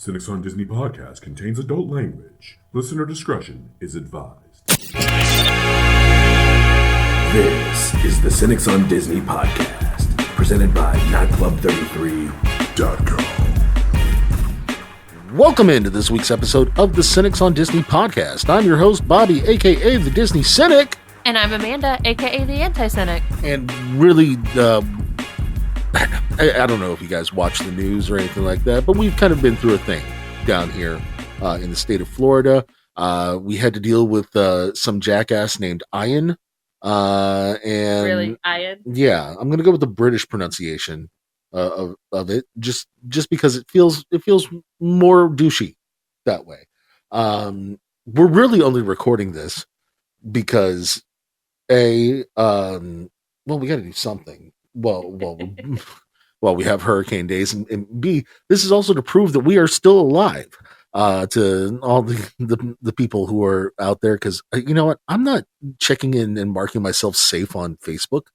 Cynics on Disney podcast contains adult language. Listener discretion is advised. This is the Cynics on Disney podcast, presented by nightclub33.com. Welcome into this week's episode of the Cynics on Disney podcast. I'm your host, Bobby, aka the Disney Cynic. And I'm Amanda, aka the Anti-Cynic. And really, I don't know if you guys watch the news or anything like that, but we've kind of been through a thing down here in the state of Florida. We had to deal with some jackass named Ian. And really, Ian? Yeah, I'm gonna go with the British pronunciation of it, just because it feels more douchey that way. We're really only recording this because we got to do something. Well, we have hurricane days, and B, this is also to prove that we are still alive to all the people who are out there. Because you know what, I'm not checking in and marking myself safe on Facebook.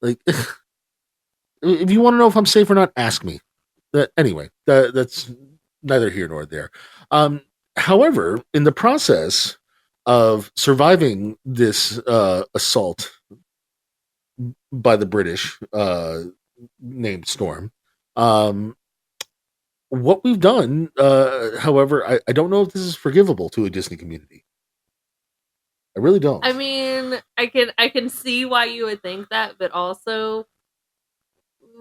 Like, if you want to know if I'm safe or not, ask me. Anyway, that's neither here nor there. However, in the process of surviving this assault by the British named Storm, what we've done, however, I don't know if this is forgivable to a Disney community. I really don't. I mean, I can see why you would think that, but also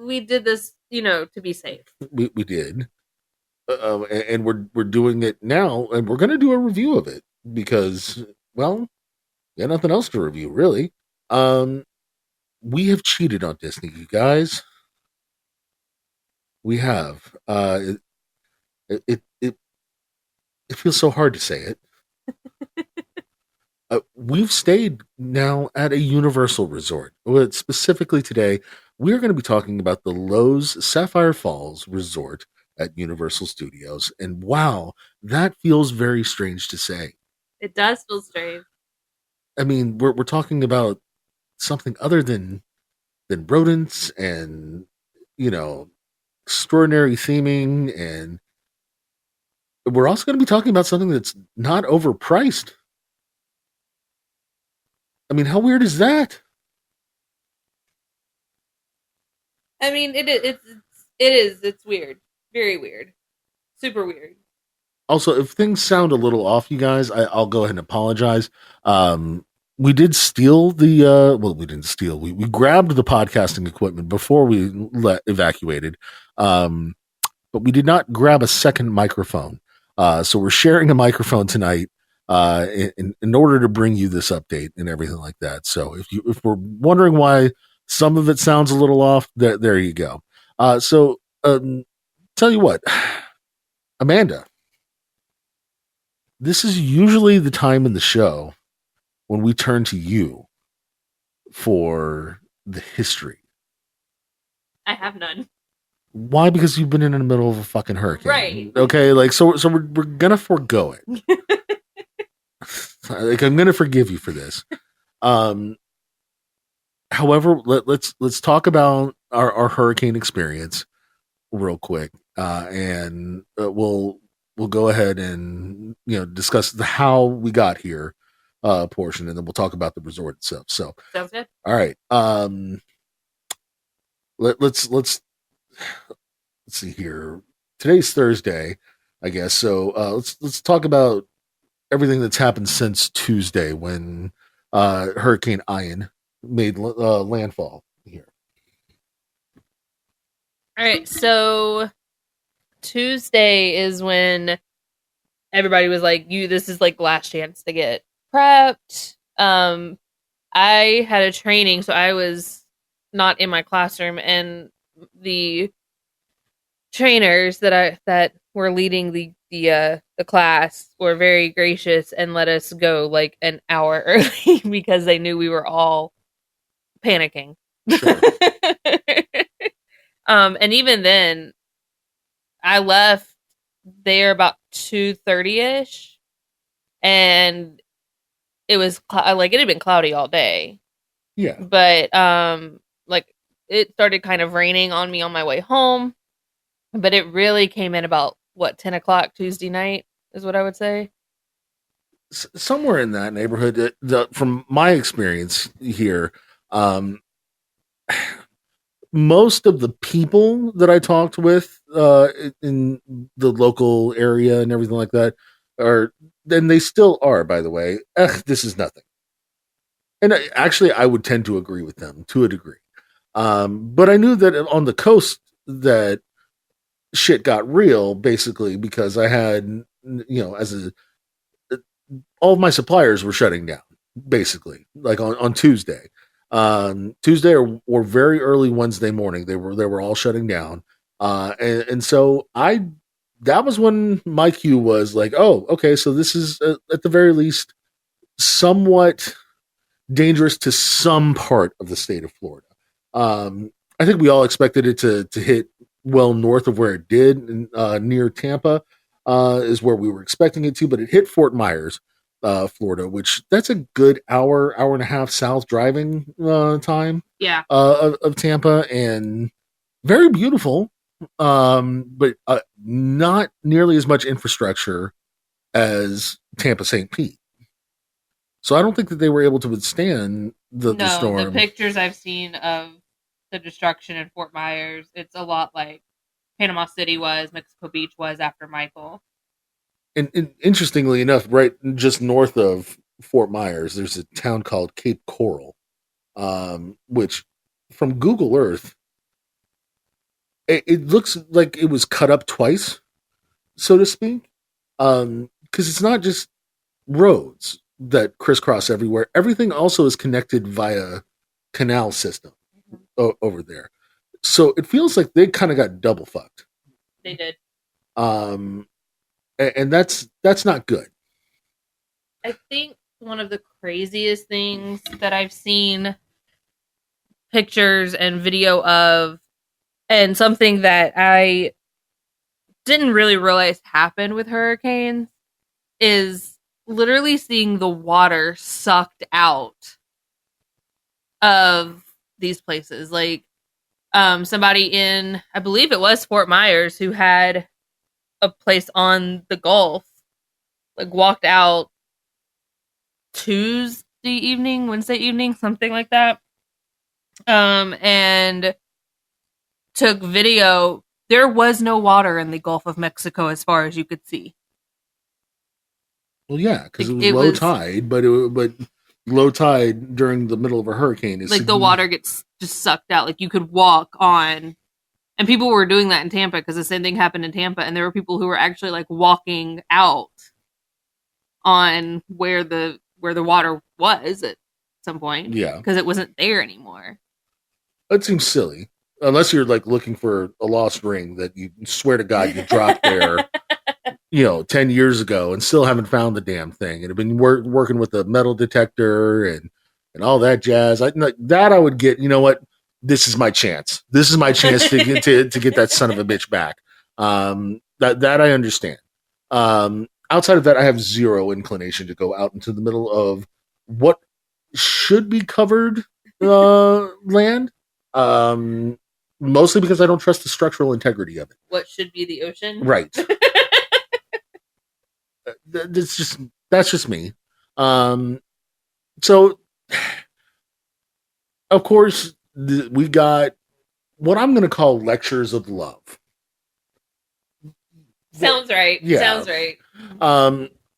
we did this, to be safe. We did, and we're doing it now, and we're going to do a review of it because, well, we got nothing else to review, really. We have cheated on Disney, you guys. We have. It feels so hard to say it. We've stayed now at a Universal resort. Specifically today, we're going to be talking about the Lowe's Sapphire Falls Resort at Universal Studios. And wow, that feels very strange to say. It does feel strange. I mean, we're talking about something other than rodents and, extraordinary theming, and we're also going to be talking about something that's not overpriced. I mean, how weird is that? I mean, it's weird. Very weird. Super weird. Also, if things sound a little off, you guys, I'll go ahead and apologize. We did steal we didn't steal. We grabbed the podcasting equipment before we evacuated. But we did not grab a second microphone. So we're sharing a microphone tonight in order to bring you this update and everything like that. So if we're wondering why some of it sounds a little off, there you go. So tell you what, Amanda, this is usually the time in the show when we turn to you for the history. I have none. Why? Because you've been in the middle of a fucking hurricane. Right. Okay, so we're gonna forego it. Like, I'm gonna forgive you for this. However, let's talk about our hurricane experience real quick. And we'll go ahead and discuss the how we got here portion, and then we'll talk about the resort itself. So sounds good. All right. Let's see here. Today's Thursday, I guess. So let's talk about everything that's happened since Tuesday when Hurricane Ian made landfall here. All right. So Tuesday is when everybody was like, this is like last chance to get prepped. I had a training, so I was not in my classroom, and the trainers that were leading the class were very gracious and let us go like an hour early because they knew we were all panicking. Sure. And even then, I left there about 2:30ish, and it was it had been cloudy all day. Yeah. But it started kind of raining on me on my way home, but it really came in about 10 o'clock Tuesday night is what I would say. Somewhere in that neighborhood. From my experience here, um, most of the people that I talked with in the local area and everything like that are, and they still are, by the way, this is nothing. And actually, I would tend to agree with them to a degree. But I knew that on the coast that shit got real, basically, because I had, all of my suppliers were shutting down, basically, like on Tuesday. Tuesday or very early Wednesday morning, they were all shutting down. And so that was when my cue was like, oh, okay, so this is at the very least somewhat dangerous to some part of the state of Florida. I think we all expected it to hit well north of where it did, near Tampa is where we were expecting it to, but it hit Fort Myers, Florida, which that's a good hour and a half south driving time. Yeah. Of Tampa, and very beautiful, but not nearly as much infrastructure as Tampa St. Pete. So I don't think that they were able to withstand the storm. The pictures I've seen of the destruction in Fort Myers, it's a lot like Panama City was, Mexico Beach was after Michael. And interestingly enough, right just north of Fort Myers, there's a town called Cape Coral, which from Google Earth, it looks like it was cut up twice, so to speak, because it's not just roads that crisscross everywhere. Everything also is connected via canal system over there. So it feels like they kind of got double fucked. They did. And that's not good. I think one of the craziest things that I've seen pictures and video of, and something that I didn't really realize happened with hurricanes, is literally seeing the water sucked out of these places. Like somebody in, I believe it was Fort Myers, who had a place on the Gulf, like walked out Wednesday evening, something like that, and took video. There was no water in the Gulf of Mexico as far as you could see. Well, yeah, because it was low tide, but low tide during the middle of a hurricane is like the water gets just sucked out. Like you could walk on, and people were doing that in Tampa because the same thing happened in Tampa, and there were people who were actually like walking out on where the water was at some point. Yeah, because it wasn't there anymore. That seems silly, unless you're like looking for a lost ring that you swear to God you dropped there. 10 years ago and still haven't found the damn thing, and have been working with a metal detector and all that jazz. I would get. You know what? This is my chance. This is my chance to get to get that son of a bitch back. That I understand. Outside of that, I have zero inclination to go out into the middle of what should be covered land. Mostly because I don't trust the structural integrity of it. What should be the ocean, right? That's just me. So of course we got what I'm going to call lectures of love. Sounds right. Yeah. Sounds right.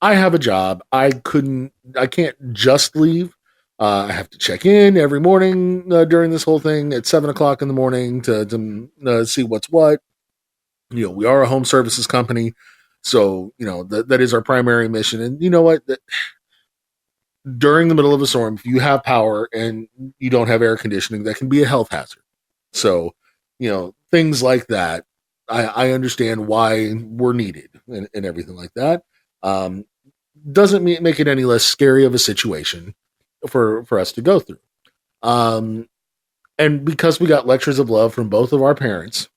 I have a job. I can't just leave. I have to check in every morning during this whole thing at 7:00 in the morning to see what's what. We are a home services company. So, that is our primary mission. And you know what? During the middle of a storm, if you have power and you don't have air conditioning, that can be a health hazard. So, things like that, I understand why we're needed and everything like that. Doesn't make it any less scary of a situation for us to go through. And because we got lectures of love from both of our parents,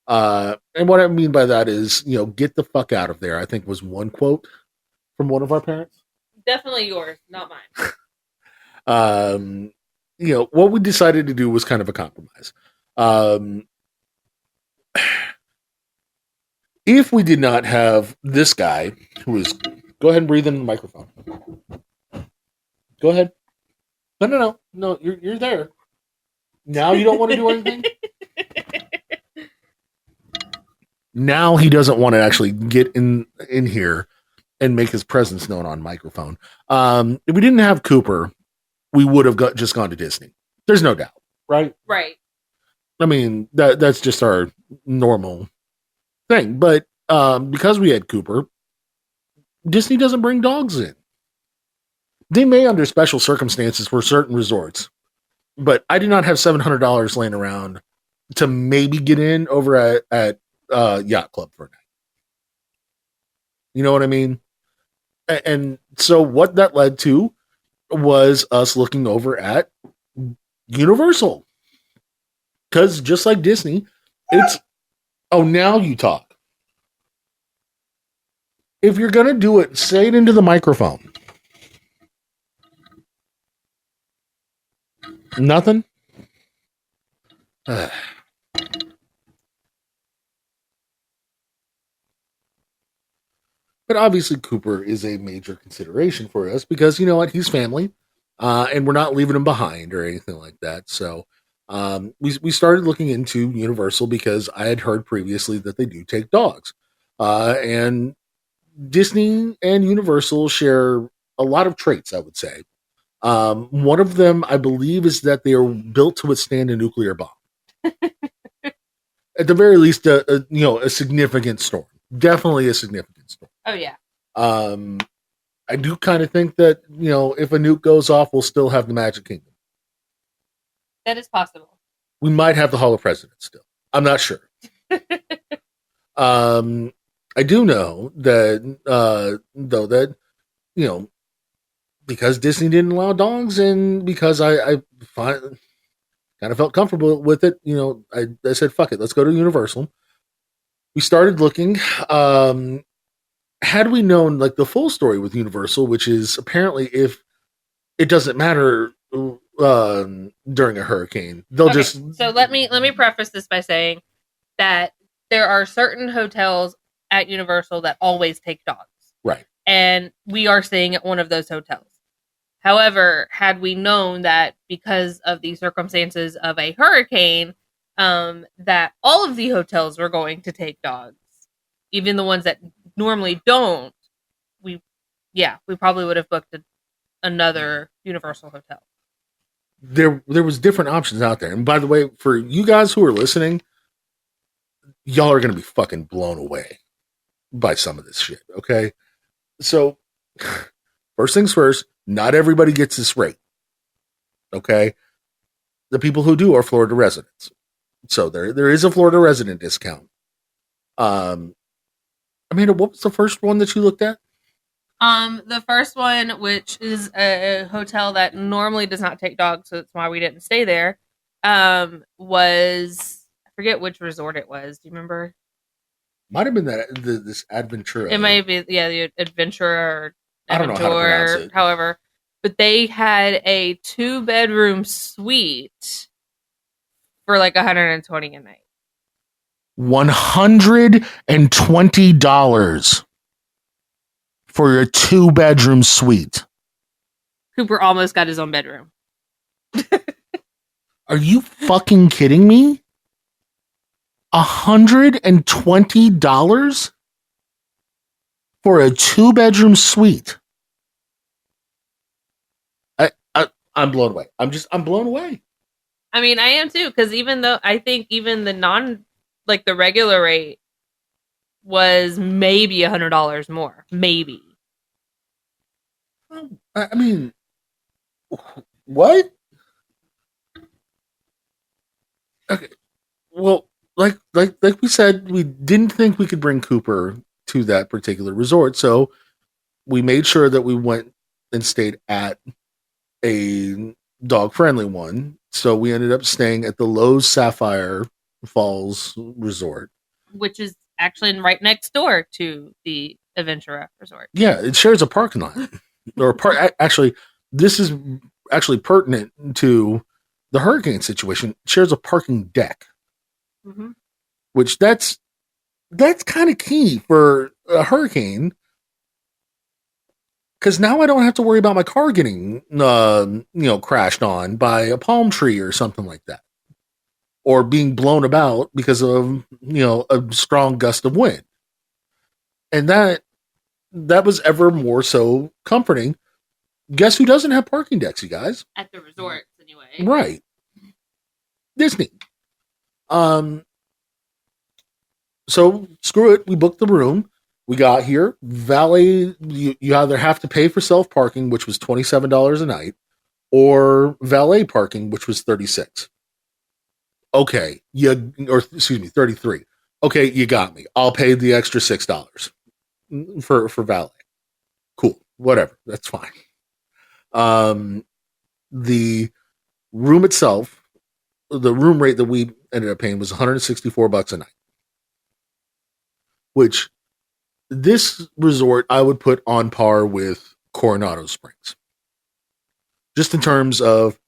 and what I mean by that is, get the fuck out of there, I think was one quote from one of our parents. Definitely yours, not mine. What we decided to do was kind of a compromise. if we did not have this guy who is, go ahead and breathe in the microphone. Go ahead. No, you're there. Now you don't want to do anything? Now he doesn't want to actually get in here and make his presence known on microphone. If we didn't have Cooper, we would have just gone to Disney. There's no doubt, right? Right. I mean, that's just our normal thing. But because we had Cooper, Disney doesn't bring dogs in. They may under special circumstances for certain resorts, but I do not have $700 laying around to maybe get in over at Yacht Club for a night. You know what I mean? And so what that led to was us looking over at Universal. Because just like Disney, it's... Oh, now you talk. If you're going to do it, say it into the microphone. Nothing? But obviously Cooper is a major consideration for us because, you know what, he's family, and we're not leaving him behind or anything like that. So we started looking into Universal because I had heard previously that they do take dogs. And Disney and Universal share a lot of traits, I would say. One of them, I believe, is that they are built to withstand a nuclear bomb. At the very least, a significant storm. Definitely a significant storm. Oh, yeah. I do kind of think that, if a nuke goes off, we'll still have the Magic Kingdom. That is possible. We might have the Hall of Presidents still. I'm not sure. I do know that, though, that, because Disney didn't allow dogs and because I kind of felt comfortable with it, I said, fuck it, let's go to Universal. We started looking. Had we known like the full story with Universal, which is apparently if it doesn't matter during a hurricane, they'll just... So let me preface this by saying that there are certain hotels at Universal that always take dogs. Right. And we are staying at one of those hotels. However, had we known that because of the circumstances of a hurricane, that all of the hotels were going to take dogs, even the ones that normally don't, we probably would have booked another Universal hotel. There was different options out there. And by the way, for you guys who are listening, y'all are going to be fucking blown away by some of this shit. Okay. So first things first, not everybody gets this rate. Okay. The people who do are Florida residents. So there is a Florida resident discount. Amanda, what was the first one that you looked at? The first one, which is a hotel that normally does not take dogs, so that's why we didn't stay there, was, I forget which resort it was. Do you remember? Might have been this Adventura. It might be, the Adventura or I don't know how to pronounce it. However, but they had a 2-bedroom suite for like $120 a night. $120 for a 2-bedroom suite. Cooper almost got his own bedroom. Are you fucking kidding me? $120 for a 2-bedroom suite. I'm blown away. I'm blown away. I mean, I am too, because even though I think even the the regular rate was maybe $100 more. Maybe. I mean, what? Okay. Well, like we said, we didn't think we could bring Cooper to that particular resort, so we made sure that we went and stayed at a dog-friendly one. So we ended up staying at the Lowe's Sapphire Falls Resort, which is actually right next door to the Aventura Resort. Yeah, it shares a parking lot. Actually, this is actually pertinent to the hurricane situation. It shares a parking deck, which that's that's kind of key for a hurricane, because now I don't have to worry about my car getting crashed on by a palm tree or something like that, or being blown about because of a strong gust of wind. And that was ever more so comforting. Guess who doesn't have parking decks, you guys? At the resorts, anyway. Right. Disney. So screw it. We booked the room. We got here. Valet, you either have to pay for self-parking, which was $27 a night, or valet parking, which was $36. Okay. 33. Okay, you got me. I'll pay the extra $6 for valet. Cool. Whatever. That's fine. The room itself, the room rate that we ended up paying was $164 a night, which this resort I would put on par with Coronado Springs, just in terms of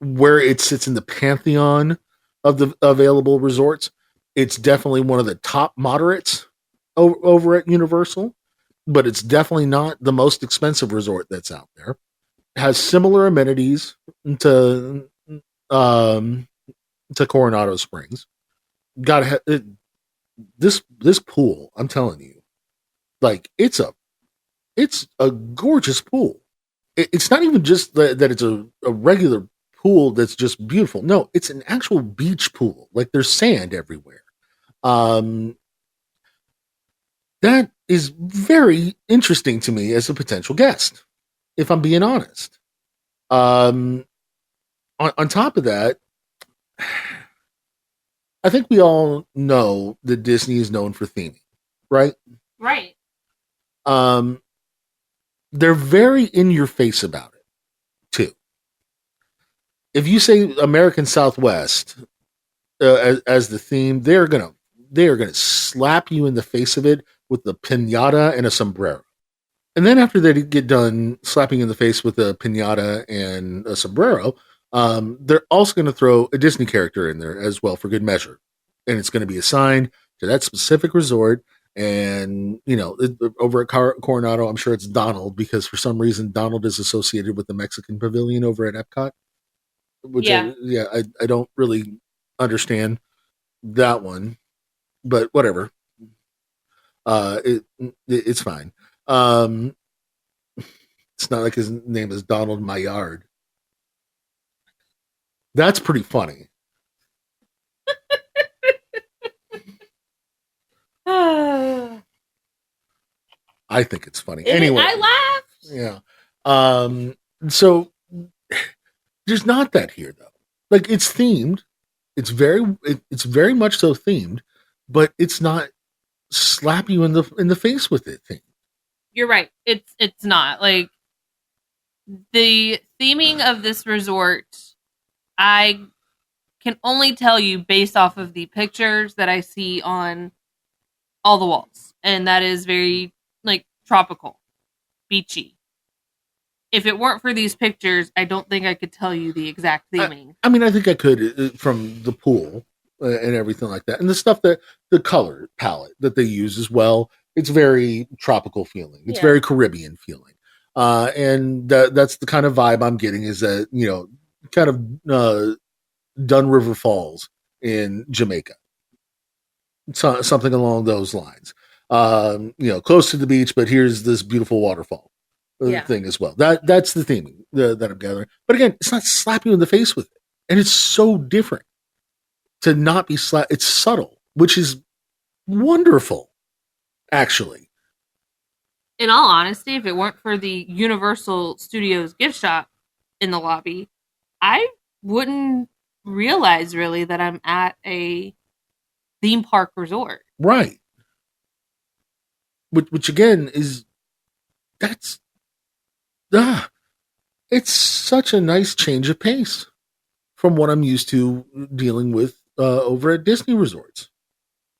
where it sits in the pantheon of the available resorts. It's definitely one of the top moderates over at Universal, but it's definitely not the most expensive resort that's out there. It has similar amenities to Coronado Springs. This pool, I'm telling you, like it's a gorgeous pool. It's not even just that it's a regular pool that's just beautiful. No, it's an actual beach pool. Like there's sand everywhere. That is very interesting to me as a potential guest, if I'm being honest. On top of that, I think we all know that Disney is known for theming, right? Right. They're very in your face about it, too. If you say American Southwest as the theme, they are gonna slap you in the face of it with a piñata and a sombrero. And then after they get done slapping you in the face with a piñata and a sombrero, they're also going to throw a Disney character in there as well for good measure. And it's going to be assigned to that specific resort. And, over at Coronado, I'm sure it's Donald, because for some reason Donald is associated with the Mexican pavilion over at Epcot. Which I don't really understand that one, but whatever. It's fine. It's not like his name is Donald Maillard. That's pretty funny. I think it's funny. Anyway, I laughed. Yeah. So there's not that here though. Like it's themed. It's very much so themed, but it's not slap you in the face with it thing. You're right. It's not like the theming of this resort. I can only tell you based off of the pictures that I see on all the walls, and that is very like tropical, beachy. If it weren't for these pictures, I don't think I could tell you the exact theming. I mean, I think I could from the pool and everything like that, and the stuff that the color palette that they use as well. It's very tropical feeling. It's very Caribbean feeling, and that's the kind of vibe I'm getting. Is that kind of Dun River Falls in Jamaica, something along those lines. Close to the beach, but here's this beautiful waterfall thing as well. That's the theming that I'm gathering. But again, it's not slapping you in the face with it, and it's so different to not be slap. It's subtle, which is wonderful, actually. In all honesty, if it weren't for the Universal Studios gift shop in the lobby, I wouldn't realize really that I'm at a theme park resort. Right. Which again is it's such a nice change of pace from what I'm used to dealing with over at Disney resorts.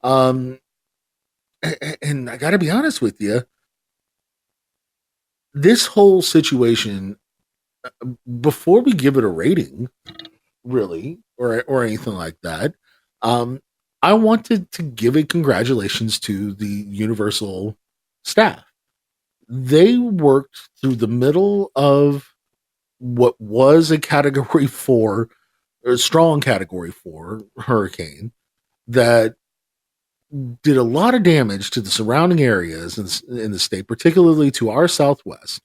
And I got to be honest with you, this whole situation, before we give it a rating, really, or anything like that, I wanted to give a congratulations to the Universal staff. They worked through the middle of what was a category 4, a strong category 4 hurricane that did a lot of damage to the surrounding areas in the state, particularly to our southwest.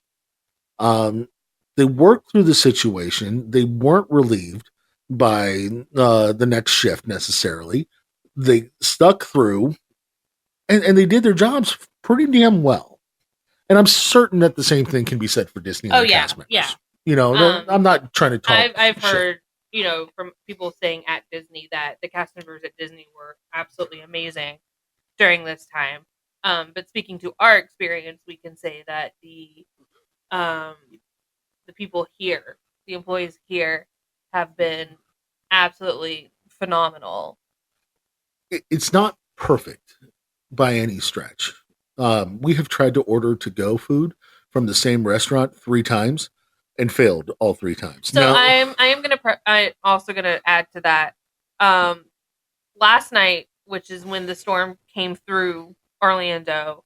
They worked through the situation. They weren't relieved by the next shift necessarily. They stuck through, and they did their jobs pretty damn well. And I'm certain that the same thing can be said for Disney and Oh, their yeah, cast members. yeah. You know, I'm not trying to talk. I've shit. heard, from people saying at Disney that the cast members at Disney were absolutely amazing during this time. But speaking to our experience, we can say that the people here, the employees here, have been absolutely phenomenal. It's not perfect by any stretch. We have tried to order to-go food from the same restaurant 3 times and failed all 3 times. So now, I'm also gonna add to that. Last night, which is when the storm came through Orlando,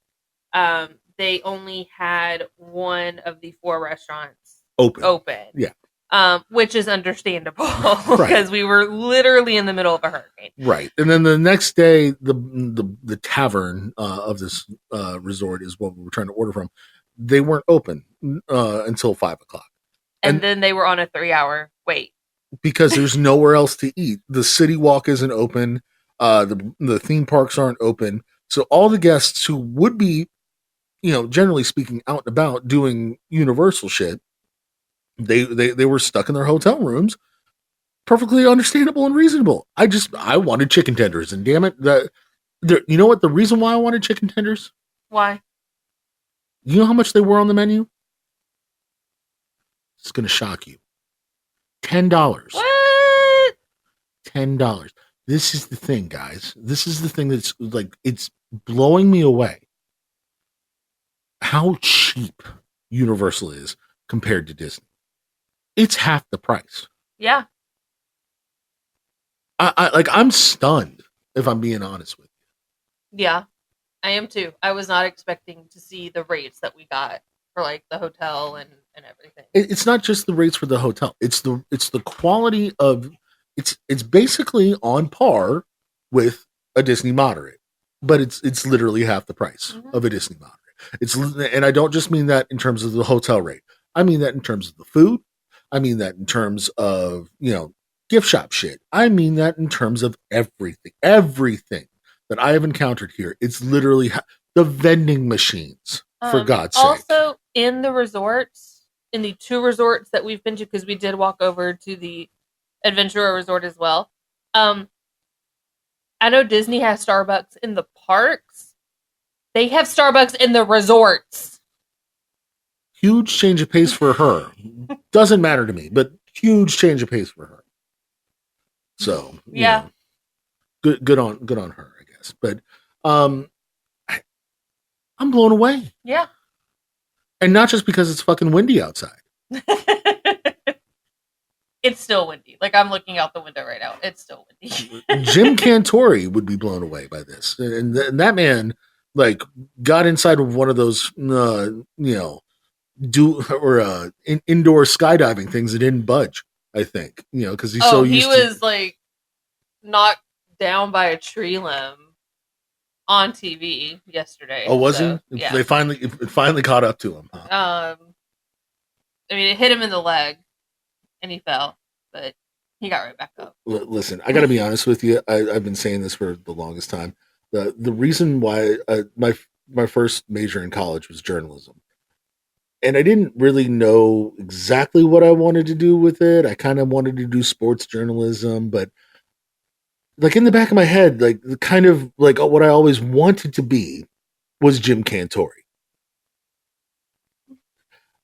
they only had one of the 4 restaurants open. Yeah. Which is understandable because we were literally in the middle of a hurricane. Right. And then the next day, the tavern of this resort is what we were trying to order from. They weren't open until 5 o'clock. And then they were on a 3-hour wait. Because there's nowhere else to eat. The City Walk isn't open. The theme parks aren't open. So all the guests who would be, generally speaking, out and about doing Universal shit, they were stuck in their hotel rooms. Perfectly understandable and reasonable. I wanted chicken tenders, and damn it, you know what? The reason why I wanted chicken tenders? Why? You know how much they were on the menu? It's going to shock you. $10. What? $10. This is the thing, guys. This is the thing that's like, it's blowing me away. How cheap Universal is compared to Disney. It's half the price. Yeah. I'm stunned, if I'm being honest with you. Yeah, I am too. I was not expecting to see the rates that we got for like the hotel and everything. It's not just the rates for the hotel. It's the quality of it's basically on par with a Disney moderate, but it's literally half the price of a Disney moderate. And I don't just mean that in terms of the hotel rate. I mean that in terms of the food. I mean that in terms of, gift shop shit. I mean that in terms of everything that I have encountered here. It's literally the vending machines, for God's sake. Also, in the resorts, in the 2 resorts that we've been to, because we did walk over to the Adventura Resort as well. I know Disney has Starbucks in the parks. They have Starbucks in the resorts. Huge change of pace for her. Doesn't matter to me, but huge change of pace for her. So yeah, good on her, I guess. But I'm blown away. Yeah, and not just because it's fucking windy outside. It's still windy. Like, I'm looking out the window right now. It's still windy. Jim Cantori would be blown away by this, and that man got inside of one of those indoor skydiving things that didn't budge. I think, because he's so used to... He was knocked down by a tree limb on TV yesterday. Oh, was he? Yeah. It finally caught up to him. Huh? It hit him in the leg, and he fell, but he got right back up. Listen, I got to be honest with you. I've been saying this for the longest time. The reason why my first major in college was journalism. And I didn't really know exactly what I wanted to do with it. I kind of wanted to do sports journalism, but in the back of my head, what I always wanted to be was Jim Cantori.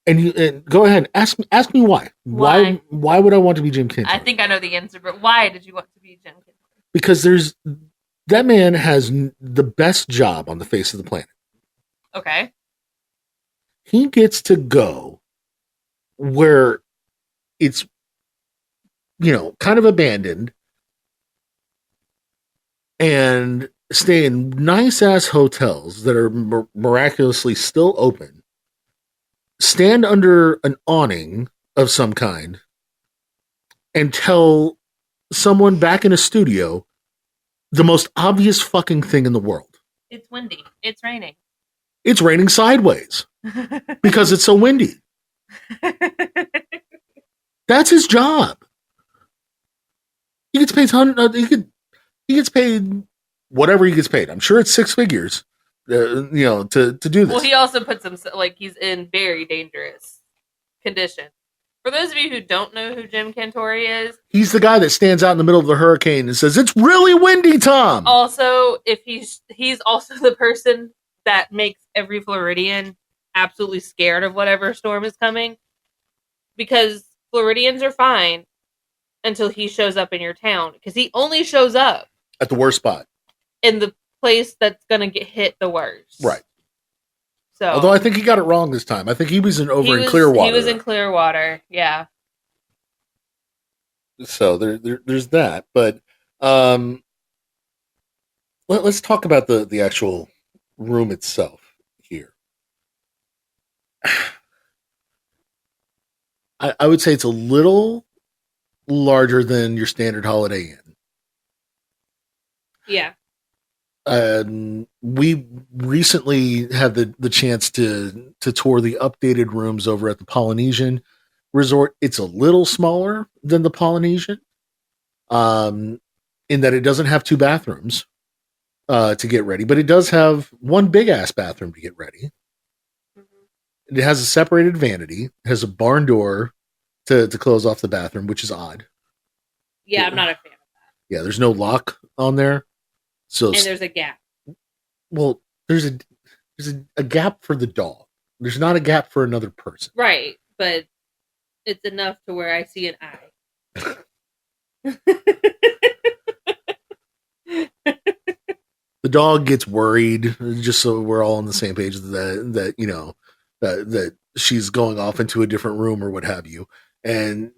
And go ahead, ask me why. Why would I want to be Jim Cantori? I think I know the answer, but why did you want to be Jim Cantori? Because that man has the best job on the face of the planet. Okay. He gets to go where it's, kind of abandoned, and stay in nice ass hotels that are miraculously still open, stand under an awning of some kind, and tell someone back in a studio the most obvious fucking thing in the world. It's windy. It's raining. It's raining sideways because it's so windy. That's his job. He gets paid he gets paid whatever he gets paid. I'm sure it's six figures, to do this. Well, he also puts him he's in very dangerous condition. For those of you who don't know who Jim Cantore is, he's the guy that stands out in the middle of the hurricane and says, "It's really windy, Tom." Also, if he's also the person that makes every Floridian absolutely scared of whatever storm is coming, because Floridians are fine until he shows up in your town, because he only shows up at the worst spot, in the place that's going to get hit the worst. Right. So, although I think he got it wrong this time. I think he was in Clearwater. He was in Clearwater, yeah. So there's that. But let's talk about the actual room itself here. I would say it's a little larger than your standard Holiday Inn. Yeah. We recently had the chance to tour the updated rooms over at the Polynesian Resort. It's a little smaller than the Polynesian, in that it doesn't have two bathrooms to get ready, but it does have one big ass bathroom to get ready. Mm-hmm. It has a separated vanity. It has a barn door to close off the bathroom, which is odd. Yeah, I'm not a fan of that. Yeah, there's no lock on there. So, and there's a gap. Well, there's a gap for the dog. There's not a gap for another person. Right, but it's enough to where I see an eye. The dog gets worried, just so we're all on the same page that she's going off into a different room or what have you. And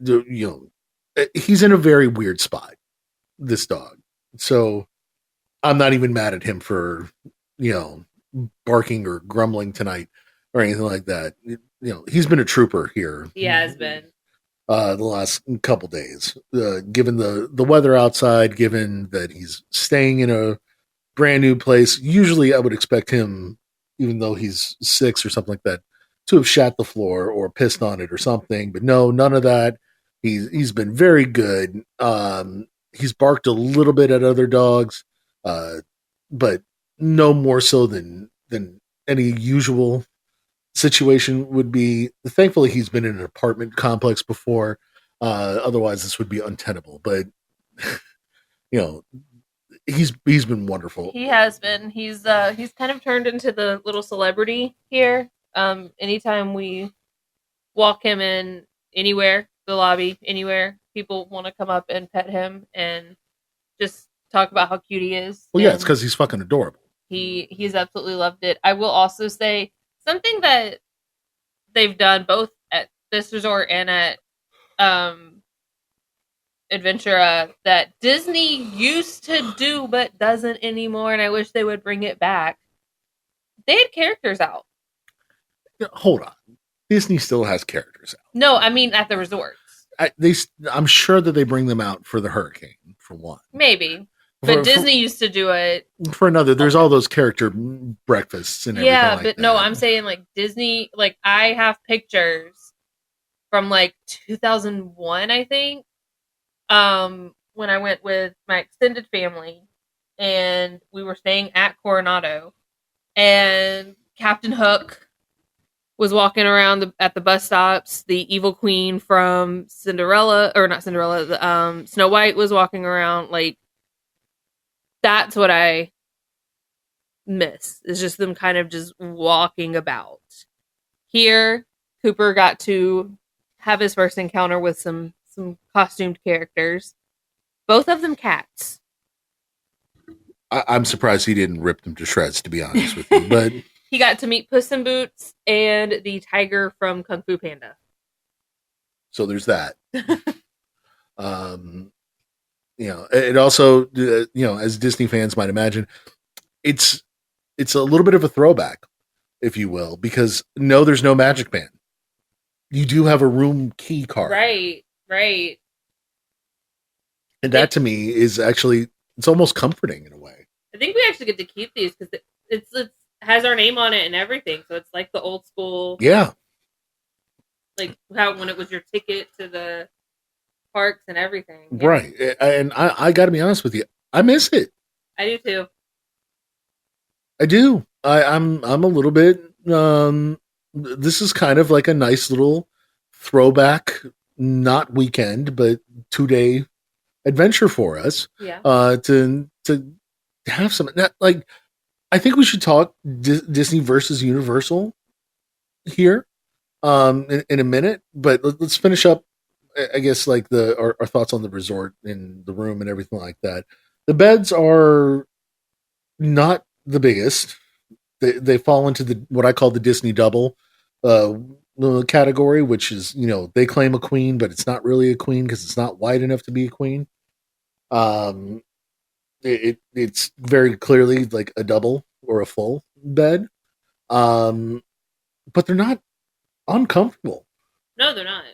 he's in a very weird spot, this dog. So I'm not even mad at him for, barking or grumbling tonight or anything like that. He's been a trooper here. He has been. The last couple days, given the weather outside, given that he's staying in a brand new place. Usually I would expect him, even though he's 6 or something like that, to have shat the floor or pissed on it or something. But no, none of that. He's been very good. He's barked a little bit at other dogs, but no more so than any usual situation would be. Thankfully, he's been in an apartment complex before. Otherwise, this would be untenable. But he's been wonderful. He has been. He's kind of turned into the little celebrity here. Anytime we walk him in anywhere, the lobby, anywhere, people want to come up and pet him and just talk about how cute he is. Well, yeah, it's because he's fucking adorable. He's absolutely loved it. I will also say something that they've done both at this resort and at Adventura that Disney used to do but doesn't anymore, and I wish they would bring it back. They had characters out. Hold on. Disney still has characters out. No, I mean at the resorts. I'm sure that they bring them out for the hurricane, for one. Maybe. But Disney used to do it. For another, there's all those character breakfasts and everything like that. No, I'm saying like Disney, like I have pictures from like 2001, I think, when I went with my extended family and we were staying at Coronado and Captain Hook was walking around at the bus stops. The evil queen from Cinderella, or not Cinderella, Snow White was walking around. Like, that's what I miss. It's just them kind of just walking about. Here, Cooper got to have his first encounter with some costumed characters. Both of them cats. I'm surprised he didn't rip them to shreds, to be honest with you. But he got to meet Puss in Boots and the tiger from Kung Fu Panda. So there's that. It also, as Disney fans might imagine, it's a little bit of a throwback, if you will, because no, there's no magic band. You do have a room key card. Right. And that to me is actually, it's almost comforting in a way. I think we actually get to keep these because it has our name on it and everything. So it's like the old school. Yeah. Like how when it was your ticket to the parks and everything. Yeah. Right. And I got to be honest with you. I miss it. I do too. I do. I'm a little bit, this is kind of like a nice little throwback, not weekend, but 2-day adventure for us. Yeah. To have some, like, I think we should talk Disney versus Universal here, in a minute, but let's finish up, I guess, like our thoughts on the resort and the room and everything like that. The beds are not the biggest. They fall into what I call the Disney double category, which is, they claim a queen, but it's not really a queen because it's not wide enough to be a queen. It's very clearly like a double or a full bed, but they're not uncomfortable. No, they're not.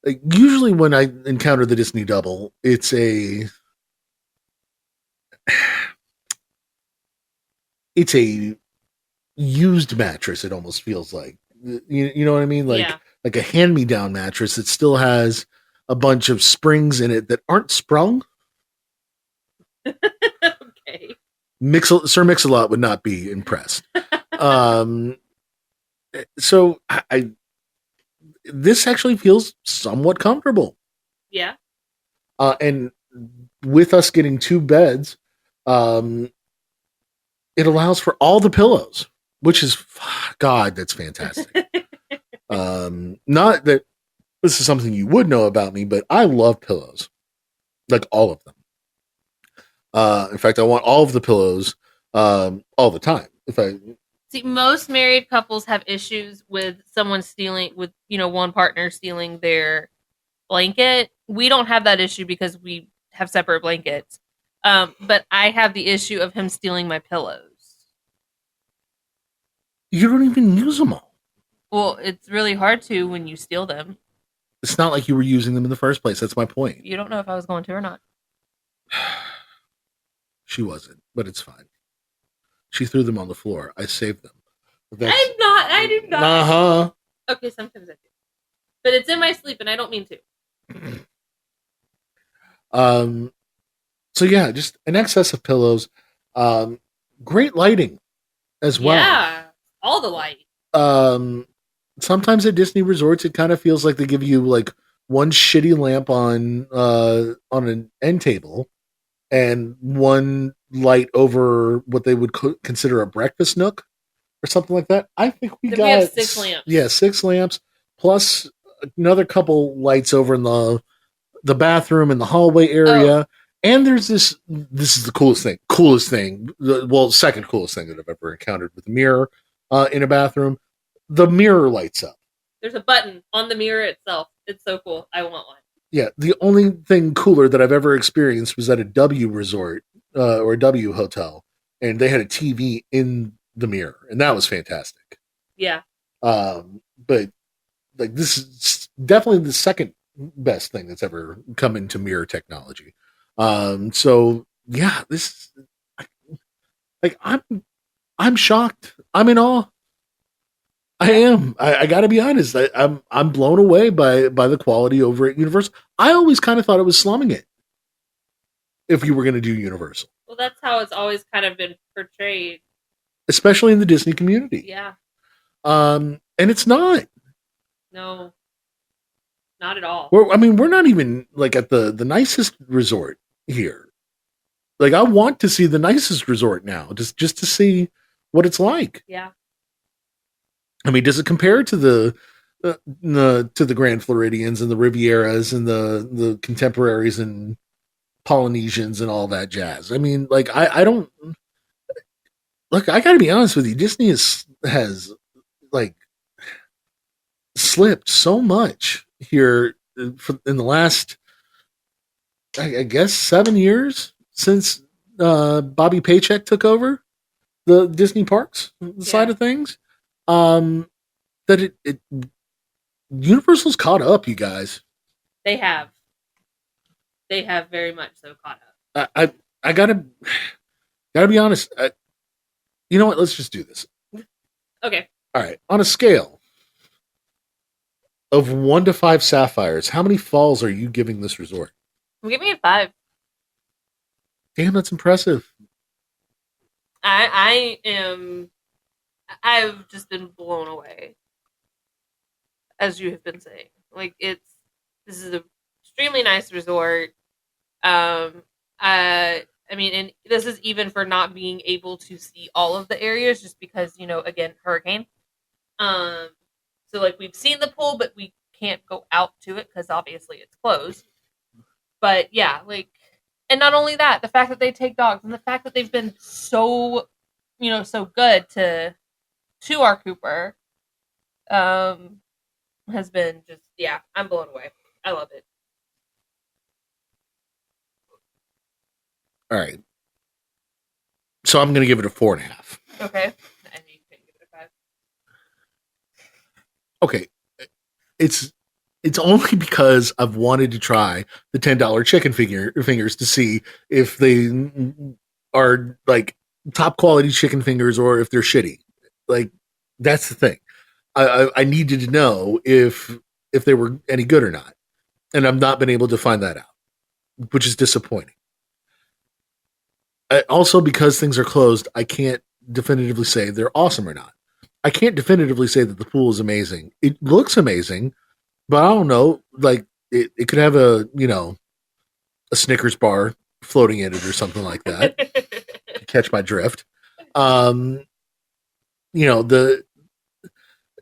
Like, usually when I encounter the Disney double, it's a used mattress. It almost feels like, you know what I mean? Like a hand-me-down mattress that still has a bunch of springs in it that aren't sprung. Okay. Sir Mix-a-Lot would not be impressed. So this actually feels somewhat comfortable. Yeah. And with us getting 2 beds, it allows for all the pillows, which is, God, that's fantastic. Not that this is something you would know about me, but I love pillows, like all of them. In fact, I want all of the pillows all the time. See, most married couples have issues with someone stealing, with one partner stealing their blanket. We don't have that issue because we have separate blankets. But I have the issue of him stealing my pillows. You don't even use them all. Well, it's really hard to when you steal them. It's not like you were using them in the first place. That's my point. You don't know if I was going to or not. She wasn't, but it's fine. She threw them on the floor. I saved them. I'm not. I do not. Uh-huh. Okay, sometimes I do. But it's in my sleep and I don't mean to. So yeah, just an excess of pillows. Great lighting as well. Yeah, all the light. Sometimes at Disney resorts, it kind of feels like they give you like one shitty lamp on an end table and one light over what they would consider a breakfast nook or something like that. I think we have 6 lamps. Yeah, 6 lamps plus another couple lights over in the bathroom and the hallway area. Oh. And there's this is the coolest thing. Well, second coolest thing that I've ever encountered with a mirror in a bathroom. The mirror lights up. There's a button on the mirror itself. It's so cool. I want one. Yeah, the only thing cooler that I've ever experienced was at a W resort or a W hotel, and they had a TV in the mirror, and that was fantastic. Yeah. But like, this is definitely the second best thing that's ever come into mirror technology. So yeah, this, like, I'm shocked. I'm in awe. I am. I got to be honest. I'm blown away by the quality over at Universal. I always kind of thought it was slumming it if you were going to do Universal. Well, that's how it's always kind of been portrayed, especially in the Disney community. Yeah. And it's not. No, not at all. We're not even like at the nicest resort here. Like, I want to see the nicest resort now, just to see what it's like. Yeah. I mean, does it compare to the Grand Floridians and the Rivieras and the Contemporaries and Polynesians and all that jazz? I mean, like, I don't look. I got to be honest with you. Disney has like slipped so much here in the last I guess 7 years since Bobby Paycheck took over the Disney parks side of things. That it Universal's caught up, you guys. They have very much so caught up. I gotta be honest. You know what? Let's just do this. Okay. All right. On a scale of 1 to 5 sapphires, how many falls are you giving this resort? I'm giving it 5. Damn, that's impressive. I've just been blown away, as you have been saying. Like, this is an extremely nice resort. I mean, and this is even for not being able to see all of the areas, just because, again, hurricane. So like, we've seen the pool, but we can't go out to it because obviously it's closed. But yeah, like, and not only that, the fact that they take dogs, and the fact that they've been so, so good to our Cooper, has been just, yeah, I'm blown away. I love it. All right. So I'm going to give it a 4.5. Okay. And you can give it a 5. Okay. It's only because I've wanted to try the $10 chicken fingers to see if they are like top quality chicken fingers or if they're shitty. Like, that's the thing. I needed to know if they were any good or not. And I've not been able to find that out, which is disappointing. Also, because things are closed, I can't definitively say they're awesome or not. I can't definitively say that the pool is amazing. It looks amazing, but I don't know. Like, it could have a Snickers bar floating in it or something like that. Catch my drift.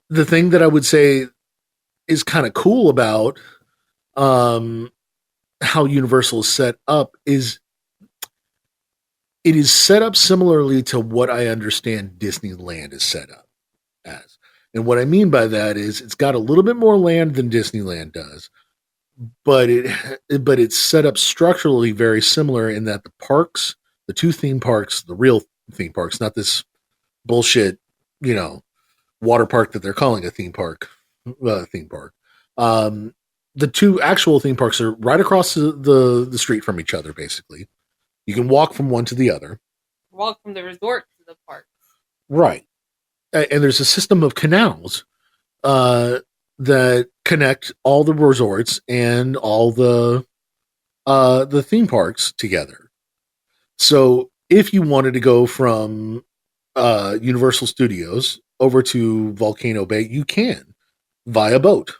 The thing that I would say is kind of cool about how Universal is set up is it is set up similarly to what I understand Disneyland is set up as. And what I mean by that is it's got a little bit more land than Disneyland does, but it's set up structurally very similar in that the parks, the two theme parks, the real theme parks, not this bullshit, water park that they're calling a theme park. The two actual theme parks are right across the street from each other, basically. You can walk from one to the other. Walk from the resort to the park. Right. And there's a system of canals that connect all the resorts and all the theme parks together. So if you wanted to go from Universal Studios over to Volcano Bay, you can via boat.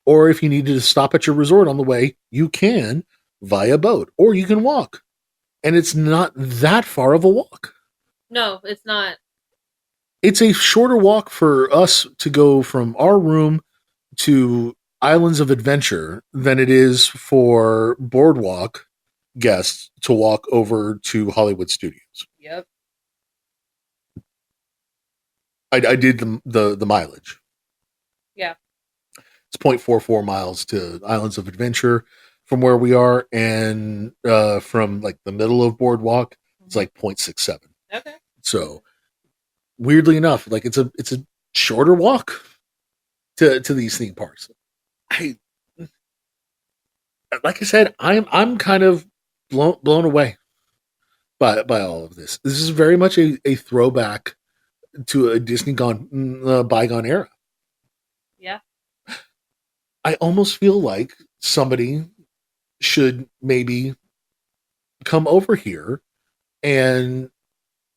Or if you needed to stop at your resort on the way, you can via boat. Or you can walk. And it's not that far of a walk. No, it's not. It's a shorter walk for us to go from our room to Islands of Adventure than it is for Boardwalk guests to walk over to Hollywood Studios. Yep. I did the mileage. Yeah. It's 0.44 miles to Islands of Adventure from where we are, and from like the middle of Boardwalk, it's like 0.67. Okay. So weirdly enough, like it's a shorter walk to these theme parks. Like I said, I'm kind of blown away by all of this. This is very much a throwback to a Disney bygone era. Yeah. I almost feel like somebody should maybe come over here and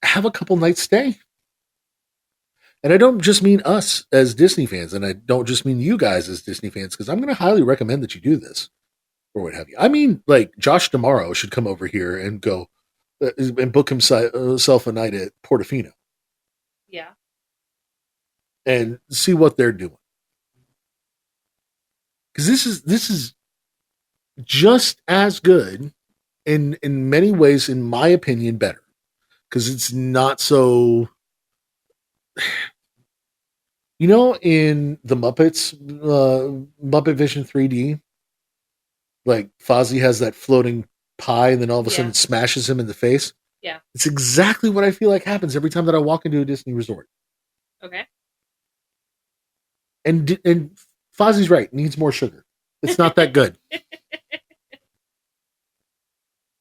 have a couple nights stay. And I don't just mean us as Disney fans, and I don't just mean you guys as Disney fans, because I'm going to highly recommend that you do this, or what have you. I mean, like, Josh D'Amaro should come over here and go and book himself a night at Portofino. Yeah. And see what they're doing. Because this is just as good, in many ways, in my opinion, better. Because it's not so... in the Muppets, Muppet Vision 3D, like Fozzie has that floating pie and then all of a sudden Yeah. it smashes him in the face. Yeah. It's exactly what I feel like happens every time that I walk into a Disney resort. Okay. And Fozzie's right. Needs more sugar. It's not that good.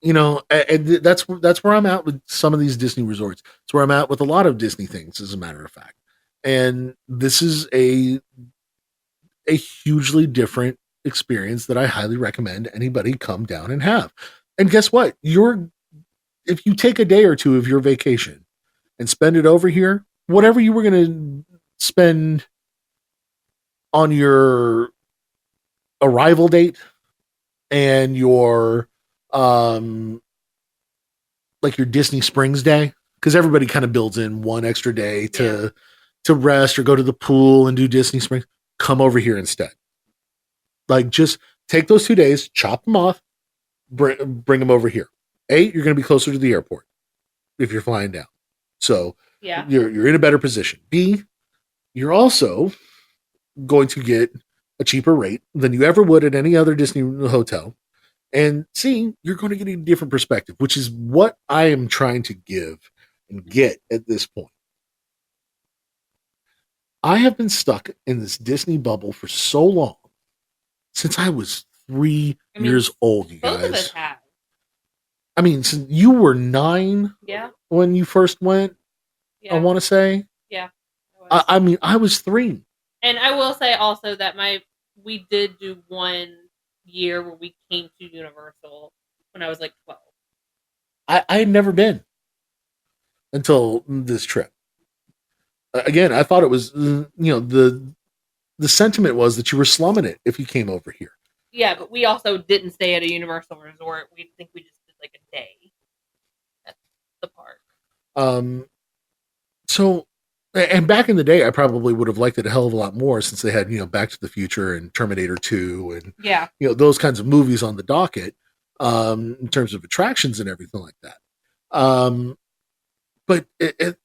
You know, and that's where I'm at with some of these Disney resorts. It's where I'm at with a lot of Disney things, as a matter of fact. And this is a hugely different experience that I highly recommend anybody come down and have. And guess what? If you take a day or two of your vacation and spend it over here, whatever you were going to spend on your arrival date and your like your Disney Springs day, because everybody kind of builds in one extra day to rest or go to the pool and do Disney Springs. Come over here instead. Like, just take those 2 days, chop them off, bring them over here. A, you're going to be closer to the airport if you're flying down, so you're in a better position. B, you're also going to get a cheaper rate than you ever would at any other Disney hotel. And C, you're going to get a different perspective, which is what I am trying to give and get at this point. I have been stuck in this Disney bubble for so long, since I was 3 years old, you both guys. of us have. I mean, since you were 9 when you first went, I want to say. Yeah. I mean, I was 3. And I will say also that we did do 1 year where we came to Universal when I was like 12. I had never been until this trip. Again, I thought it was, the sentiment was that you were slumming it if you came over here. Yeah, but we also didn't stay at a Universal resort. We think we just did like a day at the park. So, and back in the day, I probably would have liked it a hell of a lot more since they had, Back to the Future and Terminator 2 and, those kinds of movies on the docket, in terms of attractions and everything like that. But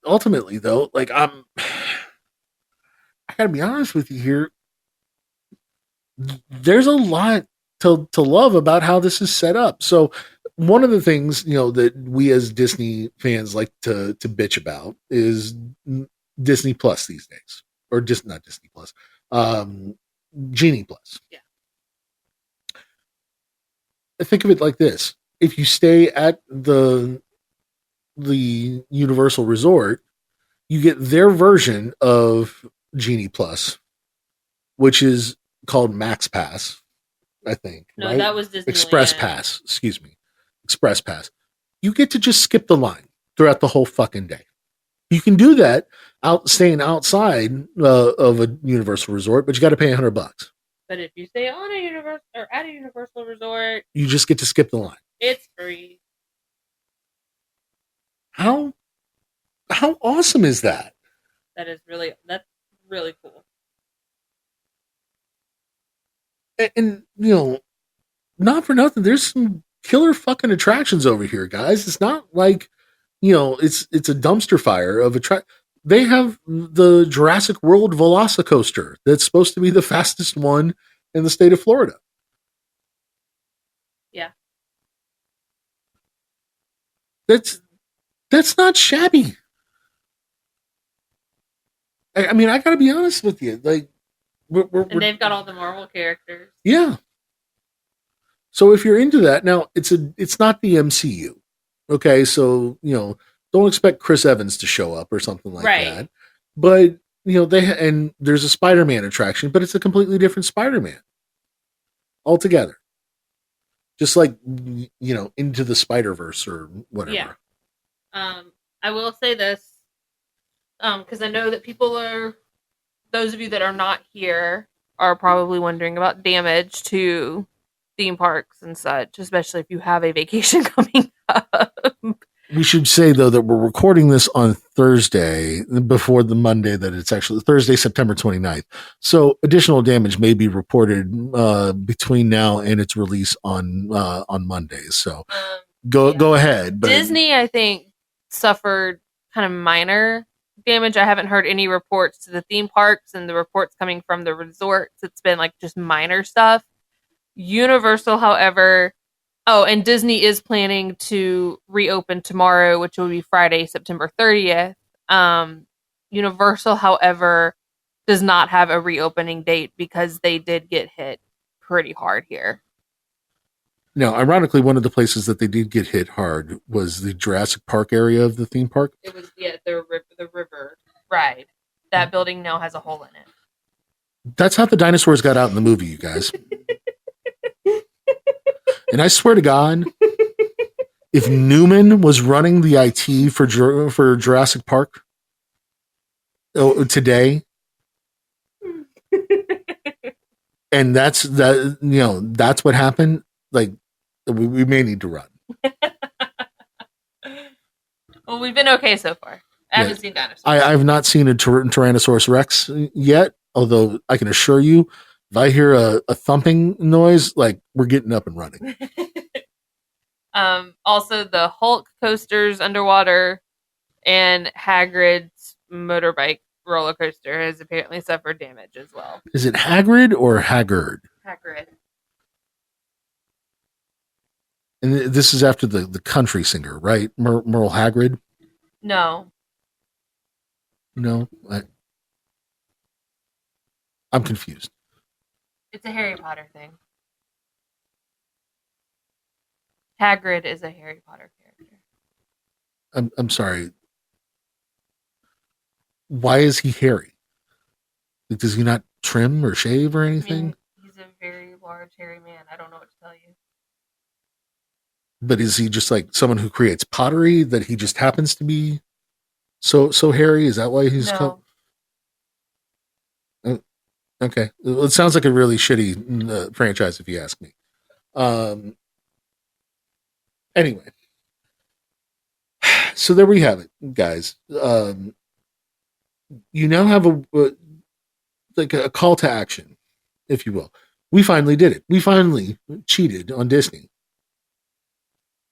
ultimately, though, like, I gotta be honest with you here. There's a lot to love about how this is set up. So one of the things, that we as Disney fans like to bitch about is Disney Plus these days, or just not Disney Plus, Genie Plus. Yeah. Think of it like this: if you stay at the Universal Resort, you get their version of Genie Plus, which is called Max Pass, I think. No, right? that was Disneyland. Express Pass. Excuse me. Express Pass. You get to just skip the line throughout the whole fucking day. You can do that staying outside of a Universal Resort, but you got to pay $100. But if you stay on a Universal or at a Universal Resort, you just get to skip the line. It's free. How awesome is that? That's really cool. And not for nothing, there's some killer fucking attractions over here, guys. It's not like, it's a dumpster fire of They have the Jurassic World Velocicoaster that's supposed to be the fastest one in the state of Florida. Yeah. That's not shabby. I mean, I gotta be honest with you. Like, and they've got all the Marvel characters. Yeah. So if you're into that, now it's not the MCU. Okay, so don't expect Chris Evans to show up or something like that. But and there's a Spider-Man attraction, but it's a completely different Spider-Man altogether. Just like Into the Spider-Verse or whatever. Yeah. I will say this, because I know that those of you that are not here are probably wondering about damage to theme parks and such, especially if you have a vacation coming up. We should say, though, that we're recording this on Thursday before the Monday that it's actually Thursday, September 29th. So additional damage may be reported between now and its release on Mondays. So go ahead. But Disney, I think, suffered kind of minor damage. I haven't heard any reports to the theme parks, and the reports coming from the resorts, it's been like just minor stuff. Universal, however, and Disney is planning to reopen tomorrow, which will be Friday, September 30th. Universal, however, does not have a reopening date because they did get hit pretty hard here. Now, ironically, one of the places that they did get hit hard was the Jurassic Park area of the theme park. It was the river ride. That building now has a hole in it. That's how the dinosaurs got out in the movie, you guys. And I swear to God, if Newman was running the IT for Jurassic Park today, and that's what happened, like we may need to run. Well, we've been okay so far. I haven't seen dinosaurs. I've not seen a Tyrannosaurus Rex yet, although I can assure you, if I hear a thumping noise, like we're getting up and running. Also, the Hulk coasters underwater and Hagrid's motorbike roller coaster has apparently suffered damage as well. Is it Hagrid or Haggard? Hagrid. And this is after the country singer, right? Merle Hagrid? No. No? I'm confused. It's a Harry Potter thing. Hagrid is a Harry Potter character. I'm sorry. Why is he hairy? Does he not trim or shave or anything? I mean, he's a very large, hairy man. I don't know what to tell you. But is he just like someone who creates pottery that he just happens to be so hairy? Is that why he's No. Okay. It sounds like a really shitty franchise if you ask me. Anyway. So there we have it, guys. You now have a call to action, if you will. We finally did it. We finally cheated on Disney.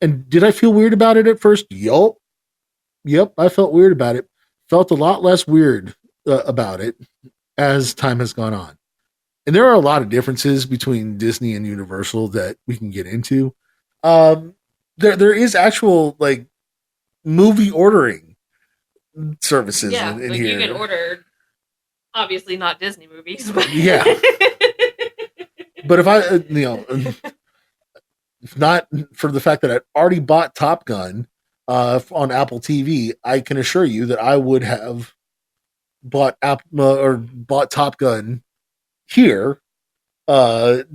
And did I feel weird about it at first? Yup. I felt weird about it. Felt a lot less weird about it as time has gone on. And there are a lot of differences between Disney and Universal that we can get into. There is actual like movie ordering services in like here. you can order, obviously not Disney movies, but Yeah. But if I, if not for the fact that I already bought Top Gun on Apple TV, I can assure you that I would have bought Top Gun here to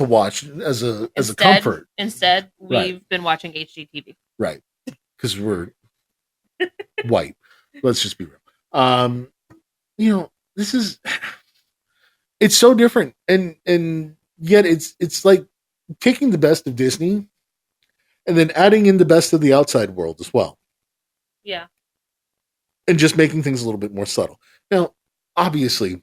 watch as a comfort. Instead, we've been watching HGTV. Right. Because we're white. Let's just be real. This is it's so different and yet it's like taking the best of Disney and then adding in the best of the outside world as well. Yeah. And just making things a little bit more subtle. Now, obviously,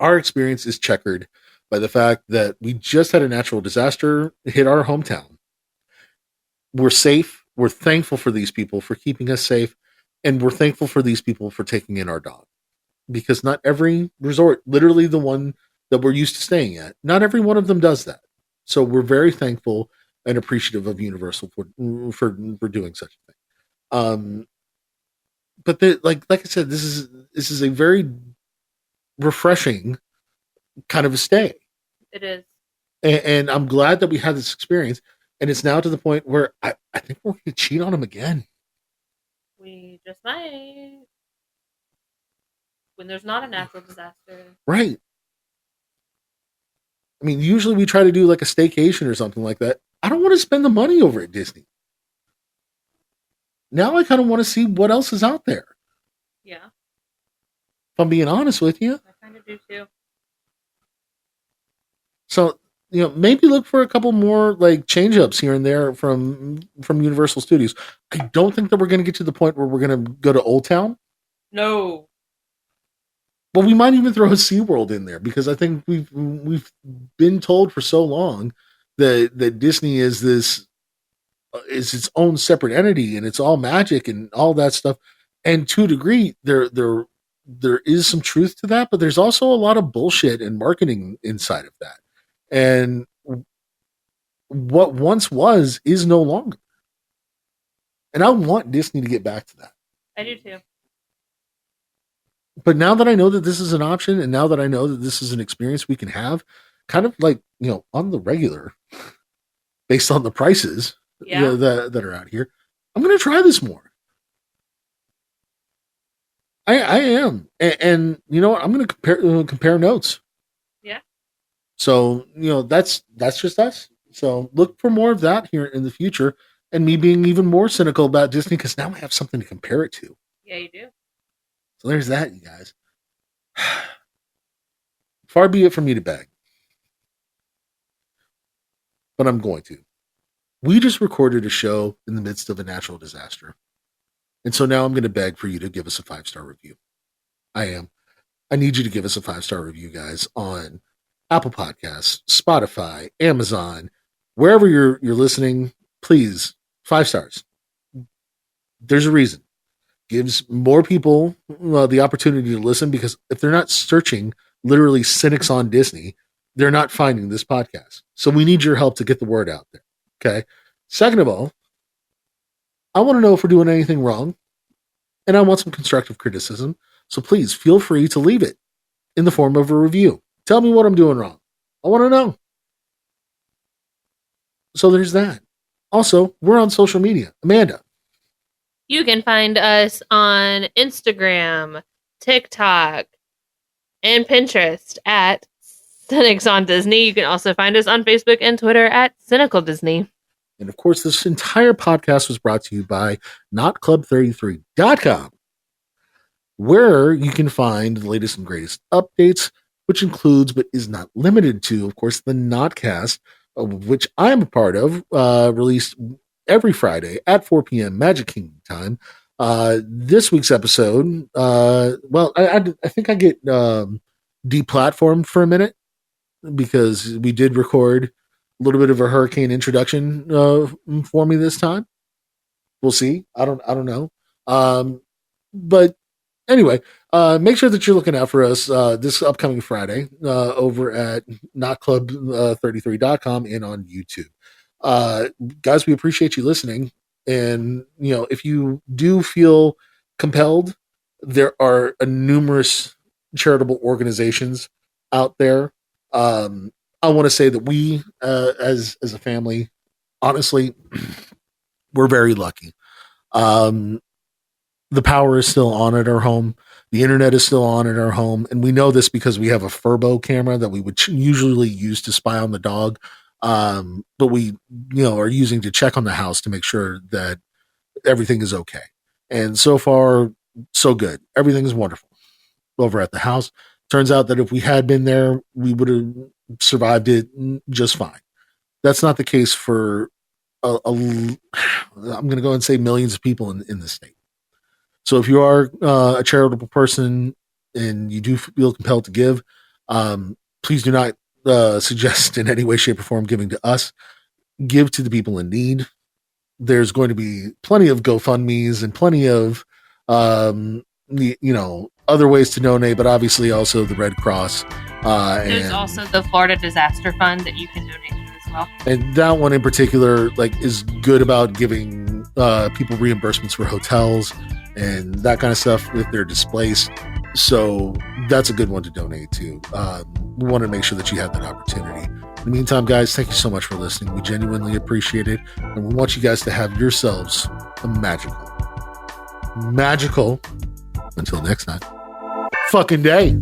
our experience is checkered by the fact that we just had a natural disaster hit our hometown. We're safe. We're thankful for these people for keeping us safe. And we're thankful for these people for taking in our dog. Because not every resort, literally the one that we're used to staying at, not every one of them does that. So we're very thankful and appreciative of Universal for doing such a thing. But like I said, this is a very refreshing kind of a stay. It is. And I'm glad that we had this experience. And it's now to the point where I think we're going to cheat on them again. We just might. When there's not a natural disaster. Right. I mean, usually we try to do like a staycation or something like that. I don't want to spend the money over at Disney. Now I kind of want to see what else is out there. Yeah. If I'm being honest with you. I kind of do too. So, maybe look for a couple more like change ups here and there from Universal Studios. I don't think that we're going to get to the point where we're going to go to Old Town. No. But we might even throw a SeaWorld in there because I think we've been told for so long that Disney is its own separate entity and it's all magic and all that stuff. And to a degree, there is some truth to that, but there's also a lot of bullshit and marketing inside of that. And what once was is no longer. And I want Disney to get back to that. I do too. But now that I know that this is an option, and now that I know that this is an experience we can have, kind of like, on the regular, based on the prices that are out here, I'm going to try this more. I am. And you know what? I'm going to compare notes. Yeah. So, that's just us. So look for more of that here in the future, and me being even more cynical about Disney because now I have something to compare it to. Yeah, you do. So there's that, you guys. Far be it from me to beg, but I'm going to. We just recorded a show in the midst of a natural disaster. And so now I'm going to beg for you to give us a 5-star review. I am. I need you to give us a 5-star review, guys, on Apple Podcasts, Spotify, Amazon, wherever you're listening. Please, 5 stars. There's a reason. Gives more people the opportunity to listen, because if they're not searching literally Cynics on Disney, they're not finding this podcast. So we need your help to get the word out there. Okay. Second of all, I want to know if we're doing anything wrong, and I want some constructive criticism. So please feel free to leave it in the form of a review. Tell me what I'm doing wrong. I want to know. So there's that. Also, we're on social media. Amanda. You can find us on Instagram, TikTok, and Pinterest at Cynics on Disney. You can also find us on Facebook and Twitter at Cynical Disney. And of course, this entire podcast was brought to you by NotClub33.com, where you can find the latest and greatest updates, which includes, but is not limited to, of course, the Notcast, which I'm a part of, released every Friday at 4 p.m. Magic Kingdom time. This week's episode, I think I get deplatformed for a minute because we did record a little bit of a hurricane introduction for me this time. We'll see. I don't know. But anyway, make sure that you're looking out for us this upcoming Friday over at notclub33.com and on YouTube. Guys, we appreciate you listening. And, if you do feel compelled, there are numerous charitable organizations out there. I want to say that we, as a family, honestly, we're very lucky. The power is still on at our home. The internet is still on at our home. And we know this because we have a Furbo camera that we would usually use to spy on the dog. But we, are using to check on the house to make sure that everything is okay. And so far, so good. Everything is wonderful over at the house. Turns out that if we had been there, we would have survived it just fine. That's not the case for I'm going to go and say millions of people in the state. So if you are a charitable person and you do feel compelled to give, please do not suggest in any way, shape, or form giving to us. Give to the people in need. There's going to be plenty of GoFundMes and plenty of other ways to donate, but obviously also the Red Cross. There's also the Florida Disaster Fund that you can donate to as well. And that one in particular, is good about giving people reimbursements for hotels and that kind of stuff if they're displaced. So that's a good one to donate to. We want to make sure that you have that opportunity. In the meantime, guys, thank you so much for listening. We genuinely appreciate it. And we want you guys to have yourselves a magical, until next time, fucking day.